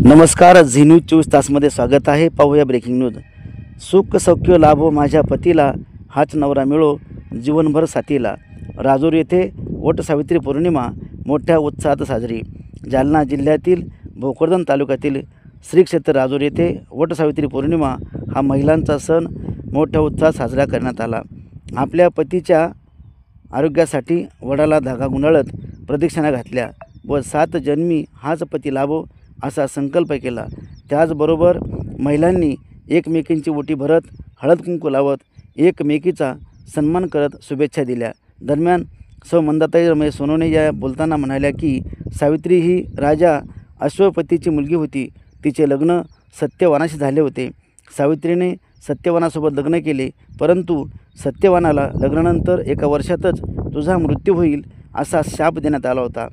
नमस्कार, Zee news 24 तासमध्ये स्वागत आहे. पाहूया ब्रेकिंग न्यूज. सुख सौख्य लाभो माझ्या पतीला, हाच नवरा मिळो जीवनभर साथीला. राजूर येथे वटसावित्री पौर्णिमा मोठ्या उत्साहात साजरी. जालना जिल्ह्यातील भोकरदन तालुक्यातील श्री क्षेत्र राजूर येथे वटसावित्री पौर्णिमा हा महिलांचा सण मोठ्या उत्साहात साजरा करण्यात आला. आपल्या पतीच्या आरोग्यासाठी वडाला धागा गुंडाळत प्रदक्षिणा घातल्या व 7 जन्मी हाच पती लाभो असा संकल्प केला. त्याचबरोबर महिलांनी एकमेकींची ओटी भरत हळद कुंकू लावत एकमेकीचा सन्मान करत शुभेच्छा दिल्या. दरम्यान सौ मंदाताई रमेश सोनवणे या बोलताना म्हणाल्या की सावित्री ही राजा अश्वपतीची मुलगी होती. तिचे लग्न सत्यवानाशी झाले होते. सावित्रीने सत्यवानासोबत लग्न केले, परंतु सत्यवानाला लग्नानंतर 1 वर्षातच तुझा मृत्यू होईल असा शाप देण्यात आला होता.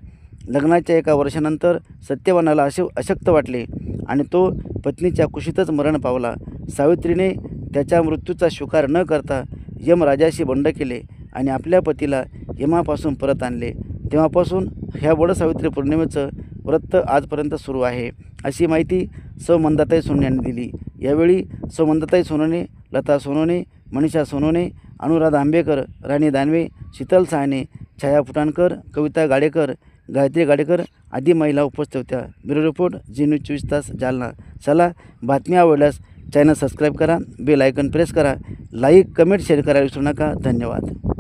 लग्नाच्या 1 वर्षानंतर सत्यवानाला अशक्त वाटले आणि तो पत्नीच्या कुशीतच मरण पावला. सावित्रीने त्याच्या मृत्यूचा स्वीकार न करता यमराजाशी बंड केले आणि आपल्या पतीला यमापासून परत आणले. तेव्हापासून ह्या वटसावित्री पौर्णिमेचं व्रत आजपर्यंत सुरू आहे, अशी माहिती सौ मंदाताई सोनवणे यांनी दिली. यावेळी सौ मंदाताई सोनवणे, लता सोनवणे, मनीषा सोनवणे, अनुराधा आंबेकर, राणी दानवे, शीतल साहने, छाया फुटाणकर, कविता गाडेकर, गायत्री गाडेकर आदी महिला उपस्थित होत्या. ब्युरो रिपोर्ट, झी न्यूज 24 तास, जालना. चला, बातमी आवडल्यास चॅनल सबस्क्राईब करा, बेल आयकॉन प्रेस करा, लाईक कमेंट शेअर करायला विसरू नका. धन्यवाद.